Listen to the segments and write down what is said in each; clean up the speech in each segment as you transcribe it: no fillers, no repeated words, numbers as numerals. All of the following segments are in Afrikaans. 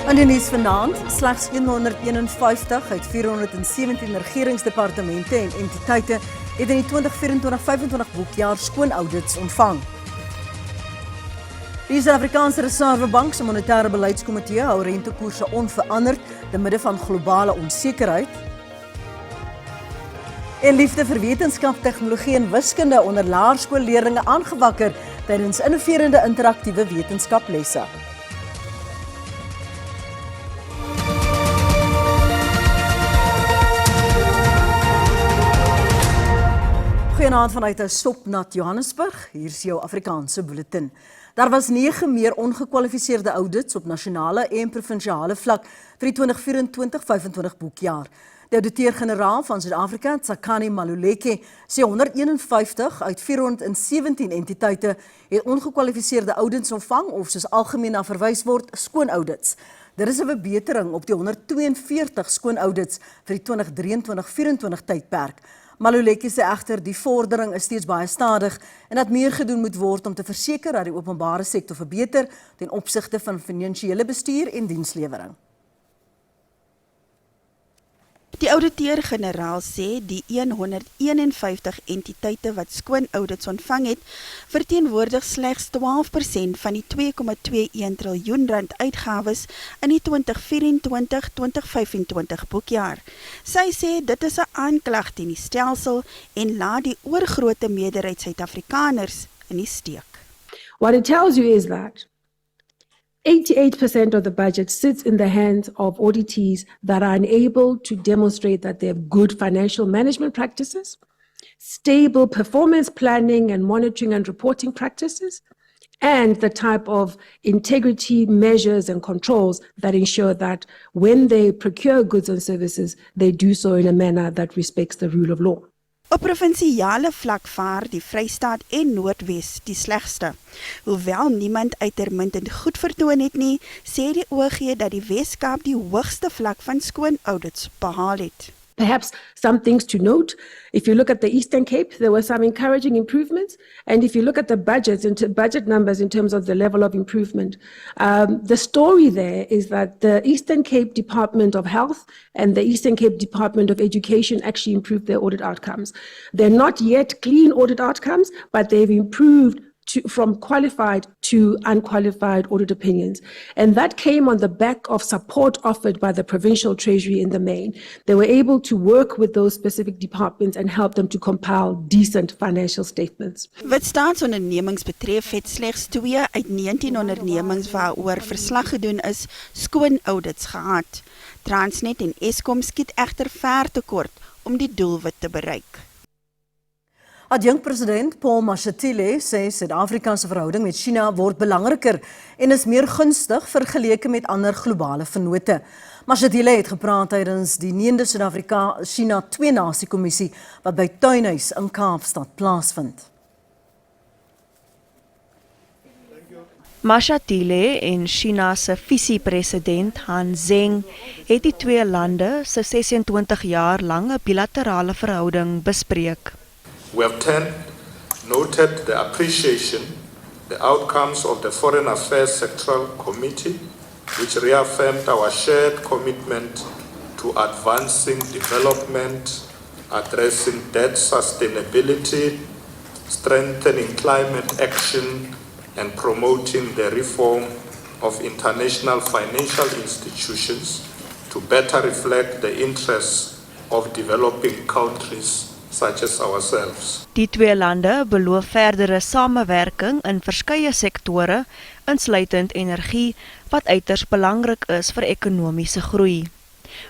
In die nuus vanaand, slegs 151 uit 417 regeringsdepartemente en entiteite het in die 2024-25 boekjaar skoon audits ontvang. Die Suid-Afrikaanse Reservebank se monetêre beleidskomitee hou rentekoerse onveranderd te midde van globale onsekerheid. En liefde vir wetenskap, tegnologie en wiskunde onder laerskoolleerders aangewakker tydens innoverende interaktiewe wetenskaplesse. Goeienaand vanuit 'n stopnat Johannesburg. Hier is jou Afrikaanse bulletin. Daar was 9 meer ongekwalifiseerde audits op nasionale en provinsiale vlak vir die 2024-25 boekjaar. Die ouditeur-generaal van Suid-Afrika, Tsakani Maluleke, sê 151 uit 417 entiteite het ongekwalifiseerde audits ontvang of soos algemeen na verwys word, skoon audits. Dit is 'n verbetering op die 142 skoon audits vir die 2023-24 tydperk. Maluleke sê egter die vordering is steeds baie stadig en dat meer gedoen moet word om te verseker dat die openbare sektor verbeter ten opsigte van finansiële bestuur en dienslewering. Die ouditeur-generaal sê die 151 entiteite wat skoon audits ontvang het, verteenwoordig slegs 12% van die 2,21 triljoen rand uitgawes in die 2024-2025 boekjaar. Sy sê dit is 'n aanklag teen die stelsel en laat die oorgrote meerderheid Suid-Afrikaners in die steek. What it tells you is that 88% of the budget sits in the hands of auditees that are unable to demonstrate that they have good financial management practices, stable performance planning and monitoring and reporting practices, and the type of integrity measures and controls that ensure that when they procure goods and services, they do so in a manner that respects the rule of law. Op provinsiale vlak vaar die Vrystaat en Noordwes die slegste. Hoewel niemand uitermuntend goed vertoon het nie, sê die OG dat die Wes-Kaap die hoogste vlak van skoon audits behaal het. Perhaps some things to note, if you look at the Eastern Cape, there were some encouraging improvements. And if you look at the budget numbers in terms of the level of improvement, the story there is that the Eastern Cape Department of Health and the Eastern Cape Department of Education actually improved their audit outcomes. They're not yet clean audit outcomes, but they've improved from qualified to unqualified audit opinions. And that came on the back of support offered by the Provincial Treasury in the main. They were able to work with those specific departments and help them to compile decent financial statements. Wat staatsondernemings betref, het slegs 2 uit 19 ondernemings waaroor verslag gedoen is, skoon audits gehad. Transnet en Eskom skiet egter ver tekort om die doelwit te bereik. Adjunkt-president Paul Mashatile sê Suid-Afrika se verhouding met China word belangriker en is meer gunstig vergeleke met ander globale vennote. Mashatile het gepraat tydens die 9de Suid-Afrika-China 2-nasie-kommissie wat by Tuinhuis in Kaapstad plaasvind. Mashatile en China se visiepresident Han Zheng het die twee lande se 26 jaar lange bilaterale verhouding bespreek. We have noted the appreciation, the outcomes of the Foreign Affairs Sectoral Committee, which reaffirmed our shared commitment to advancing development, addressing debt sustainability, strengthening climate action, and promoting the reform of international financial institutions to better reflect the interests of developing countries such as ourselves. Die twee lande beloof verdere samewerking in verskeie sektore, insluitend energie, wat uiters belangrik is vir ekonomiese groei.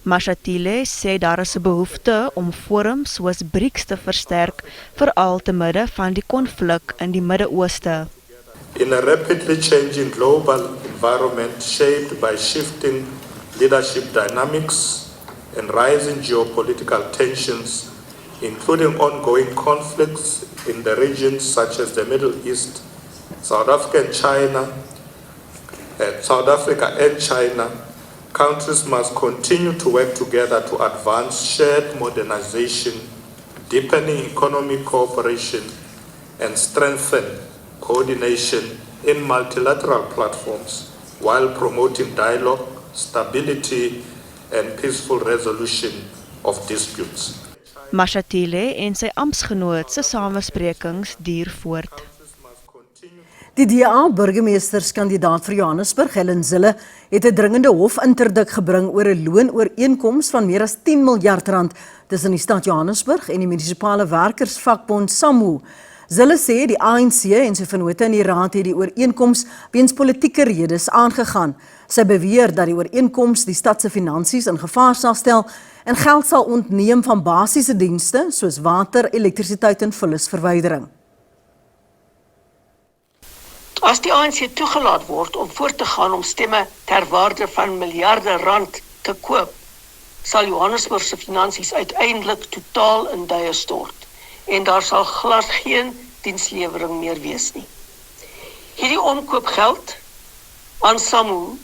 Mashatile sê daar is 'n behoefte om forums soos BRICS te versterk, veral te midde van die konflik in die Midde-Ooste. In a rapidly changing global environment shaped by shifting leadership dynamics and rising geopolitical tensions, including ongoing conflicts in the regions such as the Middle East, South Africa and China, countries must continue to work together to advance shared modernization, deepening economic cooperation, and strengthen coordination in multilateral platforms while promoting dialogue, stability and peaceful resolution of disputes. Mashatile en sy amptsgenoot se samesprekings duur voort. Die DA-burgemeesterskandidaat vir Johannesburg, Helen Zille, het 'n dringende hofinterdik gebring oor 'n loonooreenkoms van meer as 10 miljard rand tussen die stad Johannesburg en die munisipale werkersvakbond SAMWU. Zille sê die ANC en sy vennote in die raad het die ooreenkoms weens politieke redes aangegaan. Sy beweer dat die ooreenkoms die stad se finansies in gevaar sal stel en geld sal ontneem van basiese dienste soos water, elektrisiteit en vullisverwydering. As die ANC toegelaat word om voort te gaan om stemme ter waarde van miljarde rand te koop, sal Johannesburg se finansies uiteindelik totaal in duie stort en daar sal glad geen dienslewering meer wees nie. Hierdie omkoopgeld aan SAMWU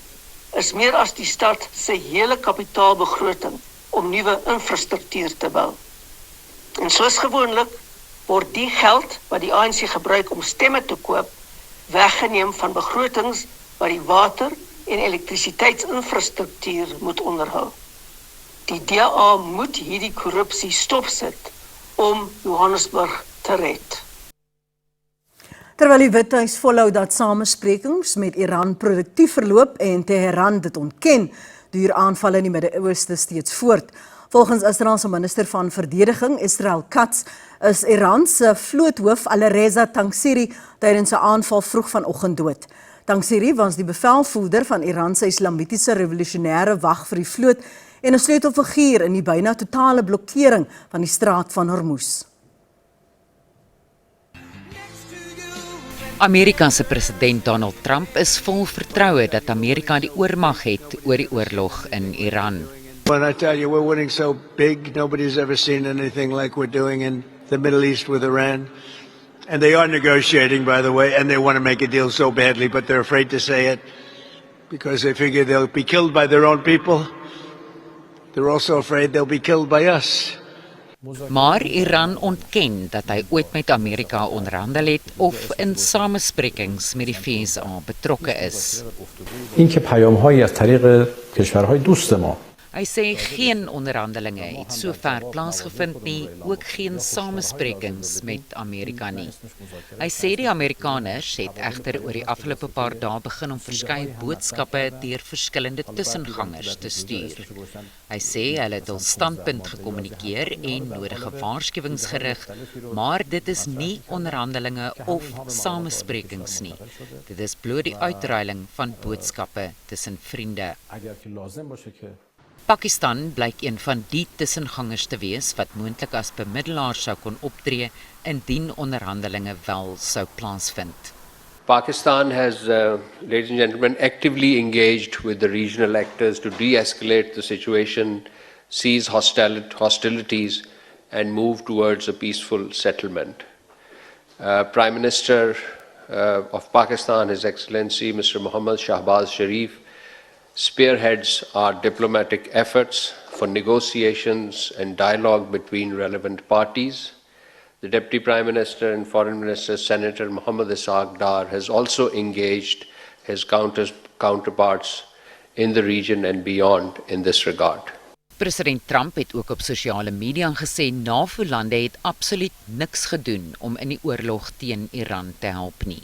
is meer as die stad se hele kapitaalbegroting om nuwe infrastruktuur te bou. En soos gewoonlik word die geld wat die ANC gebruik om stemme te koop weggeneem van begrotings wat die water- en elektrisiteitsinfrastruktuur moet onderhou. Die DA moet hierdie korrupsie stopsit om Johannesburg te red. Terwyl die Withuis volhou dat samesprekings met Iran produktief verloop en Teheran dit ontken, duur aanvalle in die Midde-Ooste steeds voort. Volgens Israëlse minister van Verdediging, Israel Katz, is Iran se vloothoof Alireza Tangsiri tydens 'n aanval vroeg vanoggend dood. Tangsiri was die bevelvoerder van Iran se Islamitiese Revolusionêre Wag vir die vloot en 'n sleutelfiguur in die byna totale blokkering van die straat van Hormuz. Amerika se president Donald Trump is vol vertroue dat Amerika die oormag het oor die oorlog in Iran. When I tell you we're winning so big, nobody's ever seen anything like we're doing in the Middle East with Iran. And they are negotiating, by the way, and they want to make a deal so badly, but they're afraid to say it because they figure they'll be killed by their own people. They're also afraid they'll be killed by us. Maar Iran ontken dat hy ooit met Amerika onderhandel het of in samesprekings met die VSA betrokke is. اینکه پیام‌هایی از طریق کشورهای دوست ما Hy sê geen onderhandelinge het sover plaasgevind nie, ook geen samesprekings met Amerika nie. Hy sê die Amerikaners het egter oor die afgelope paar dae begin om verskeie boodskappe deur verskillende tussengangers te stuur. Hy sê hulle het hul standpunt gekommunikeer en nodige waarskuwings gerig, maar dit is nie onderhandelinge of samesprekings nie. Dit is bloot die uitruiling van boodskappe tussen vriende. Pakistan blyk een van die tussengangers te wees wat moontlik as bemiddelaar sou kon optree indien onderhandelinge wel sou plaasvind. Pakistan has, ladies and gentlemen, actively engaged with the regional actors to de-escalate the situation, cease hostilities and move towards a peaceful settlement. Prime Minister of Pakistan, His Excellency Mr. Mohammad Shahbaz Sharif, spearheads our diplomatic efforts for negotiations and dialogue between relevant parties. The Deputy Prime Minister and Foreign Minister Senator Mohammad Ishaq Dar has also engaged his counterparts in the region and beyond in this regard. President Trump het ook op sosiale media gesê NAVO-lande het absoluut niks gedoen om in die oorlog teen Iran te help nie.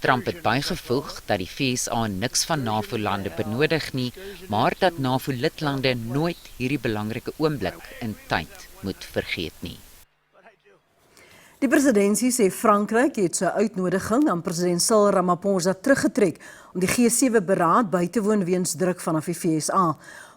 Trump het bygevoeg dat die VSA niks van NAVO-lande benodig nie, maar dat NAVO-lidlande nooit hierdie belangrike oomblik in tyd moet vergeet nie. Die presidentsie sê Frankryk het sy uitnodiging aan president Cyril Ramaphosa teruggetrek om die G7-beraad by te woon weens druk vanaf die VSA.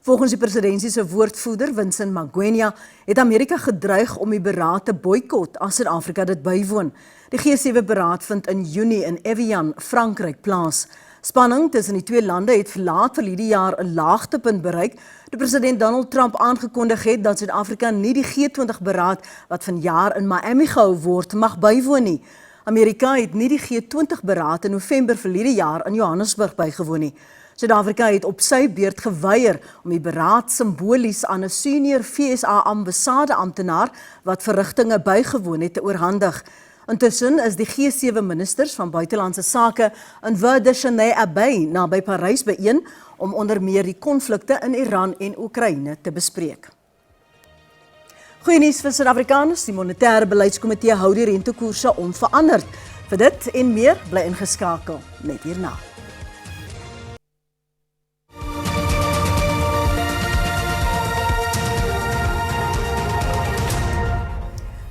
Volgens die presidentsie se woordvoerder, Vincent Magwenya, het Amerika gedreig om die beraad te boikot as Suid-Afrika dit bywoon. Die G7-beraad vind in Junie in Evian, Frankryk plaas. Spanning tussen die twee lande het laat verlede jaar 'n laagtepunt bereik, toe president Donald Trump aangekondig het dat Suid-Afrika nie die G20-beraad wat vanjaar in Miami gehou word mag bywoon nie. Amerika het nie die G20-beraad in November verlede jaar in Johannesburg bygewoon nie. Suid-Afrika het op sy beurt geweier om die beraad simbolies aan 'n senior FSA ambassade amptenaar wat verrigtinge bygewoon het te oorhandig. Intussen is die G7 ministers van buitelandse sake in Vaadishanay-Abay naby Parys bijeen om onder meer die konflikte in Iran en Oekraïne te bespreek. Goeie nuus vir Suid-Afrikaners, die monetêre beleidskomitee hou die rentekoerse onveranderd. Vir dit en meer bly ingeskakel net hierna.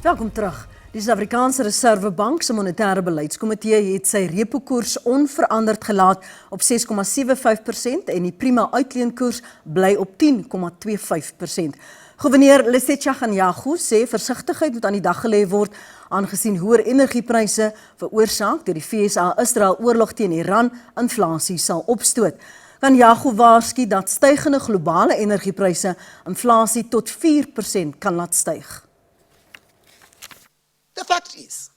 Welkom terug. Die Suid-Afrikaanse Reservebank se monetêre beleidskomitee het sy repo-koers onveranderd gelaat op 6,75% en die prima uitleenkoers bly op 10,25%. Gouverneur Lesetja Kganyago sê versigtigheid moet aan die dag gelê word aangesien hoër energiepryse veroorsaak deur die VS-Israel oorlog teen Iran inflasie sal opstoot. Kganyago waarsku dat stygende globale energiepryse inflasie tot 4% kan laat styg. The fact is,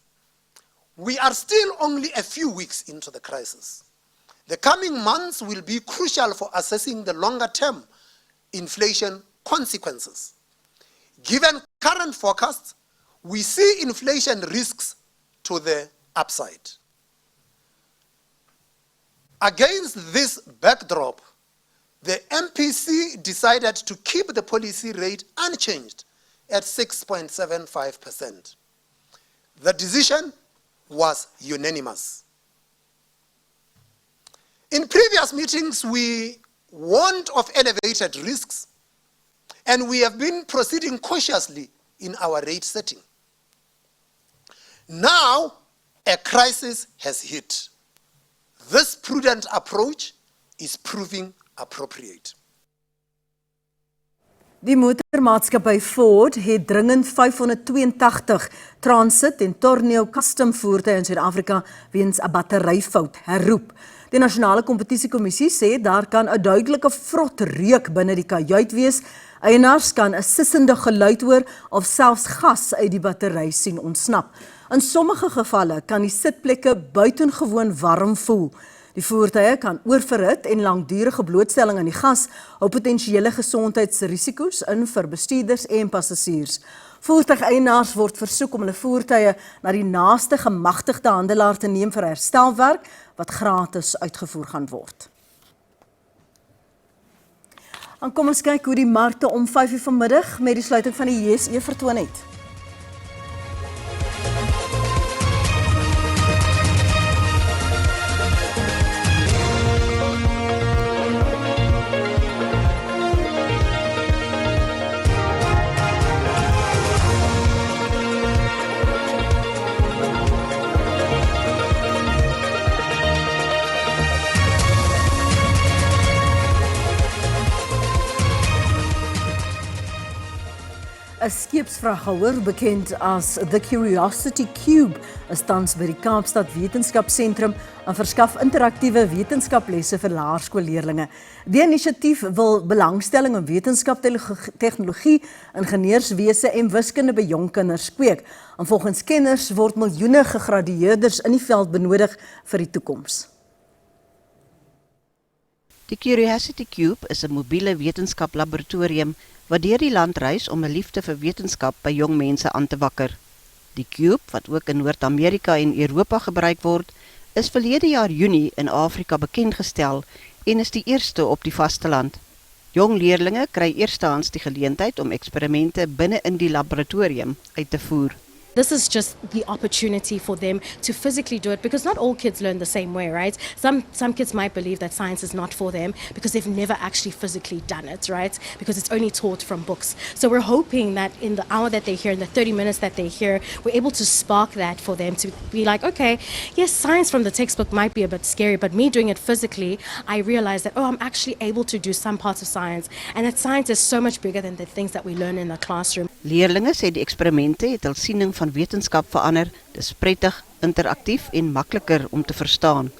we are still only a few weeks into the crisis. The coming months will be crucial for assessing the longer-term inflation consequences. Given current forecasts, we see inflation risks to the upside. Against this backdrop, the MPC decided to keep the policy rate unchanged at 6.75%. The decision was unanimous. In previous meetings, we warned of elevated risks, and we have been proceeding cautiously in our rate setting. Now, a crisis has hit. This prudent approach is proving appropriate. Die motormaatskappy Ford het dringend 582 Transit en Tornado custom voertuie in Suid-Afrika weens 'n batteryfout herroep. Die Nasionale Kompetisiekommissie sê daar kan 'n duidelike vrot reuk binne die kajuit wees. Eienaars kan 'n sissende geluid hoor of selfs gas uit die battery sien ontsnap. In sommige gevalle kan die sitplekke buitengewoon warm voel. Die voertuie kan oorverhit en langdurige blootstelling aan die gas hou potensiële gesondheidsrisiko's in vir bestuurders en passasiers. Voertuigeienaars word versoek om hulle voertuie na die naaste gemagtigde handelaar te neem vir herstelwerk wat gratis uitgevoer gaan word. En kom ons kyk hoe die markte om 5:00 vanmiddag met die sluiting van die JSE vertoon het. Een skeepsvraghouer, bekend as The Curiosity Cube, is tans by die Kaapstad Wetenskapsentrum en verskaf interaktiewe wetenskaplesse vir laerskoolleerlinge. Die inisiatief wil belangstelling in wetenskap, tegnologie, ingenieurswese en wiskunde by jong kinders kweek. En volgens kenners word miljoene gegradueerders in die veld benodig vir die toekoms. Die Curiosity Cube is 'n mobiele wetenskaplaboratorium wat deur die land reis om 'n liefde vir wetenskap by jong mense aan te wakker. Die Cube, wat ook in Noord-Amerika en Europa gebruik word, is verlede jaar Junie in Afrika bekendgestel en is die eerste op die vasteland. Jong leerlinge kry eerstehands die geleentheid om eksperimente binne in die laboratorium uit te voer. This is just the opportunity for them to physically do it, because not all kids learn the same way, right? Some kids might believe that science is not for them because they've never actually physically done it, right? Because it's only taught from books. So we're hoping that in the hour that they're here, in the 30 minutes that they're here, we're able to spark that for them to be like, okay, yes, science from the textbook might be a bit scary, but me doing it physically, I realize that, I'm actually able to do some parts of science, and that science is so much bigger than the things that we learn in the classroom. Leerlinge sê die eksperimente het hul siening van wetenskap verander, dis prettig, interaktief en makliker om te verstaan.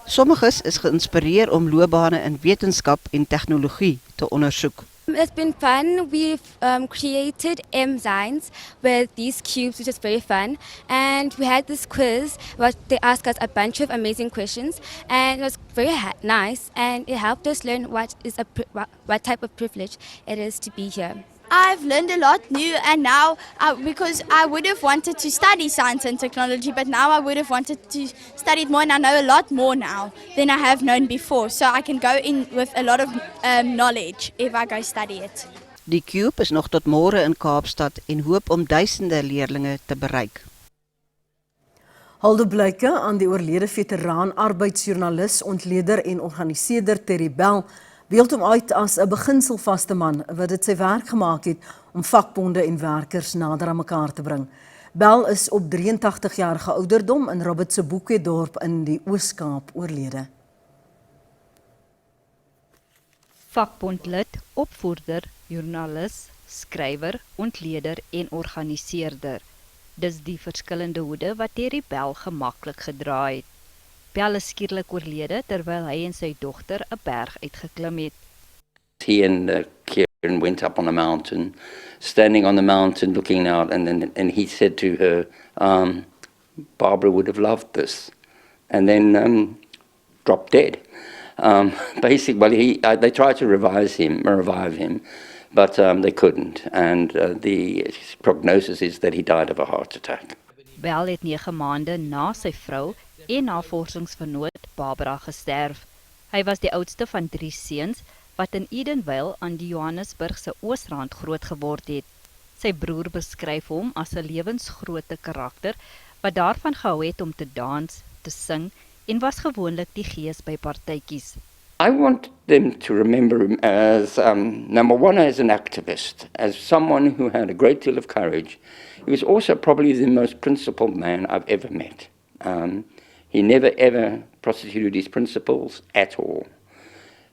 Sommiges is geïnspireer om loopbane in wetenskap en tegnologie te ondersoek. It's been fun. We've created M-Science with these cubes, which is very fun. And we had this quiz where they asked us a bunch of amazing questions, and it was very nice. And it helped us learn what type of privilege it is to be here. I've learned a lot new, and now because I would have wanted to study science and technology, but now I would have wanted to study it more, and I know a lot more now than I have known before. So I can go in with a lot of knowledge if I go study it. Die Cube is nog tot môre in Kaapstad en hoop om duisende leerlinge te bereik. Huldeblyke aan die oorlede veteraan arbeidsjoernalis, ontleder en organiseerder Terry Bell beeld hom uit as 'n beginselvaste man wat dit sy werk gemaak het om vakbonde en werkers nader aan mekaar te bring. Bell is op 83-jarige ouderdom in Robert se Boekwedorp in die Oos-Kaap oorlede. Vakbondlid, opvoerder, joernalis, skrywer, ontleder en organiseerder. Dis die verskillende hoede wat Terry Bell gemaklik gedra het. Bell is skielik oorlede terwyl hy en sy dogter 'n berg uitgeklim het. He and Kieran went up on a mountain, standing on the mountain looking out, and he said to her, Barbara would have loved this, and then dropped dead. Basically, they tried to revive him, but they couldn't, and the prognosis is that he died of a heart attack. Bell het 9 maande na sy vrou en navorsingsvernoot Barbara gesterf. Hy was die oudste van 3 seuns wat in Edenvale aan die Johannesburgse Oosrand groot geword het. Sy broer beskryf hom as 'n lewensgrootte karakter wat daarvan gehou het om te dans, te sing en was gewoonlik die gees by partytjies. I want them to remember him as, number one, as an activist, as someone who had a great deal of courage. He was also probably the most principled man I've ever met. He never ever prostituted his principles at all.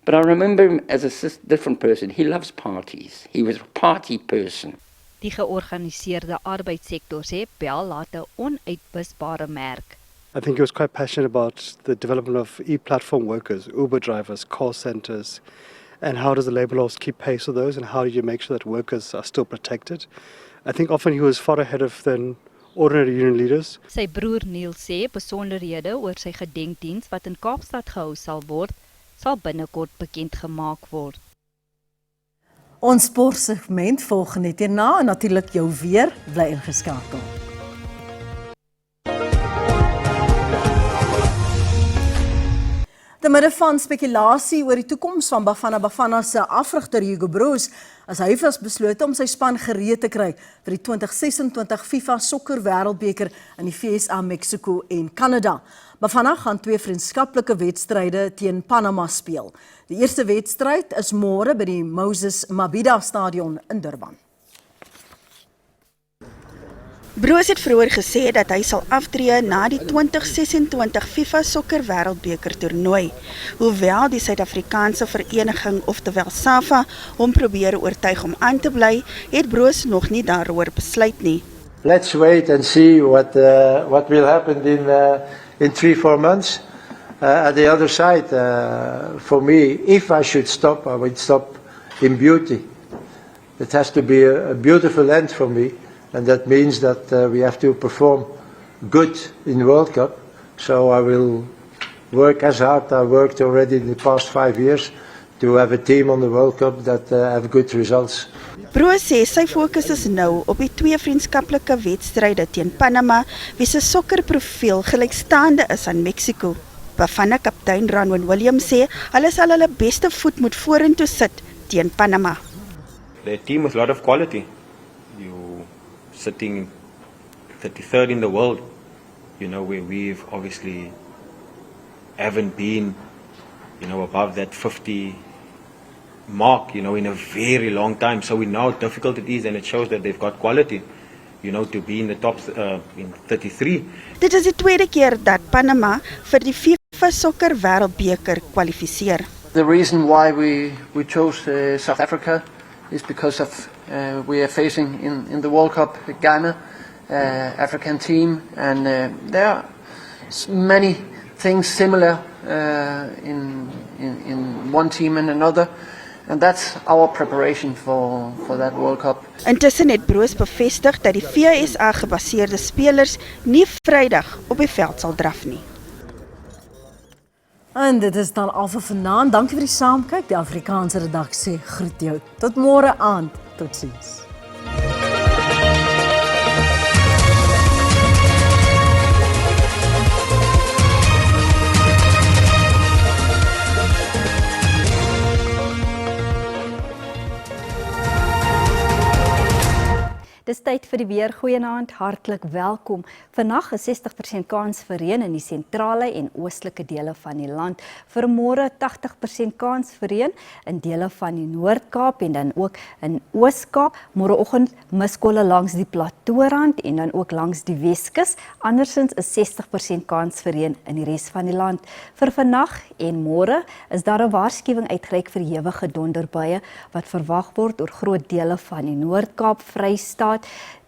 But I remember him as a different person. He loves parties. He was a party person. Die georganiseerde arbeidssektor sê Bell laat 'n onuitwisbare merk. I think he was quite passionate about the development of e-platform workers, Uber drivers, call centers, and how does the labor laws keep pace with those, and how do you make sure that workers are still protected. I think often he was far ahead of than ordinary union leaders. Sy broer Neil sê besonderhede oor sy gedenkdiens wat in Kaapstad gehou sal word, sal binnekort bekend gemaak word. Ons sportsegment volg net hierna en natuurlik jou weer, bly ingeskakel. Te midde van spekulasie oor die toekoms van Bafana Bafana se afrigter Hugo Broos, as hy vasbeslote om sy span gereed te kry vir die 2026 FIFA sokker wêreldbeker in die VSA, Mexico en Kanada. Bafana gaan 2 vriendskaplike wedstryde teen Panama speel. Die eerste wedstryd is môre by die Moses Mabhida Stadion in Durban. Broos het vroeër gesê dat hy sal aftree na die 2026 FIFA sokker wêreldbeker toernooi. Hoewel die Suid-Afrikaanse vereniging, oftewel SAFA, hom probeer oortuig om aan te bly, het Broos nog nie daaroor besluit nie. Let's wait and see what will happen in 3-4 months. At the other side, for me, if I should stop, I would stop in beauty. It has to be a beautiful end for me. And that means that we have to perform good in the World Cup. So I will work as hard I worked already in the past 5 years to have a team on the World Cup that have good results. Broos sê sy fokus is nou op die 2 vriendskaplike wedstryde teen Panama, wie se sokkerprofiel gelykstaande is aan Mexico. Bafana kaptein Ronwen Williams sê hulle sal hulle beste voet moet vorentoe sit teen Panama. The team with a lot of quality. Sitting 33rd in the world, where we've obviously haven't been, above that 50 mark, in a very long time. So we know how difficult it is, and it shows that they've got quality, to be in the top in 33. Dit is die tweede keer dat Panama vir die FIFA sokker wêreldbeker kwalifiseer. The reason why we chose South Africa is because of we are facing in the World Cup Ghana, African team, and there are many things similar in one team and another, and that's our preparation for that World Cup. Intussen het Broos bevestig dat die VSA gebaseerde spelers nie Vrydag op die veld sal draf nie. En dit is dan al vir vanaand. Dankie vir die saamkyk. Die Afrikaanse redaksie groet jou. Tot môre aand. Totsiens. Dis tyd vir die weer. Goeienaand, hartlik welkom. Vandag is 60% kans vir reën in die sentrale en oostelike dele van die land. Vir môre 80% kans vir reën in dele van die Noord-Kaap en dan ook in Oos-Kaap. Môreoggend miskolle langs die Platoorand en dan ook langs die Weskus. Andersins is 60% kans vir reën in die res van die land. Vir vandag en môre is daar 'n waarskuwing uitgereik vir ewige donderbuie wat verwag word oor groot dele van die Noord-Kaap, Vrystaat,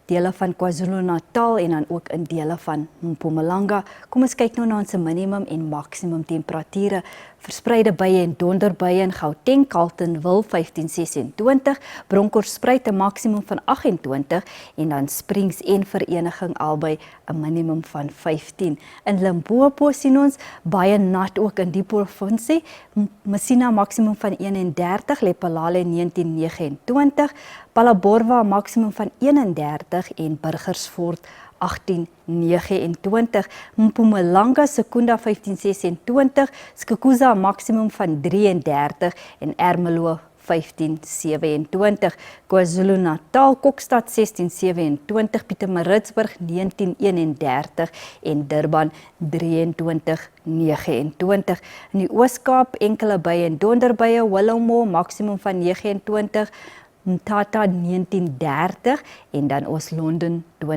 dele van KwaZulu-Natal en dan ook in dele van Mpumalanga. Kom ons kyk nou na ons minimum en maksimum temperature. Verspreide buie en donderbuie in Gauteng, Carletonville 15-26, Bronkhorstspruit 'n maksimum van 28 en dan Springs en Vereniging albei 'n minimum van 15. In Limpopo sien ons baie nat ook in die provinsie. Messina maksimum van 31, Lephalale 19-29, Phalaborwa maksimum van 31 en Burgersfort 18-29, Mpumalanga Secunda 15-26, Skukuza maksimum van 33 en Ermelo 15-27, KwaZulu-Natal Kokstad 16-27, Pietermaritzburg 19-31 en Durban 23-29. In die Oos-Kaap enkele buie en donderbuie, Willowmore maksimum van 29, Mthatha 19-30 en dan Oos-London 20-28.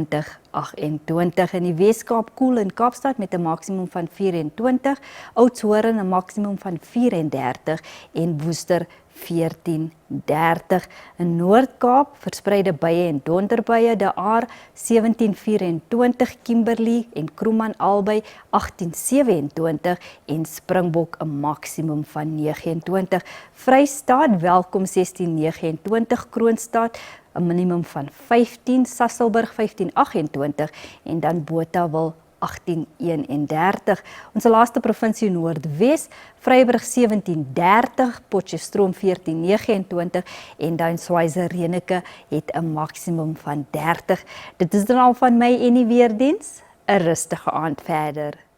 In die Wes-Kaap koel in Kaapstad met 'n maksimum van 24, Oudtshoorn 'n maksimum van 34 en Woester 14-30. In Noord-Kaap verspreide buie en donderbuie, De Aar 17-24, Kimberley en Kroeman albei 18-27 en Springbok 'n maksimum van 29. Vrystaat Welkom 16-29, Kroonstad 'n minimum van 15, Sasolburg 15-28 en dan Botawil 18-31. Ons laaste provinsie Noordwes, Vryburg 17-30, Potchefstroom 14-29 en dan Schweizer-Reneke het 'n maksimum van 30. Dit is dan al van my en die weerdiens. 'n rustige aand verder.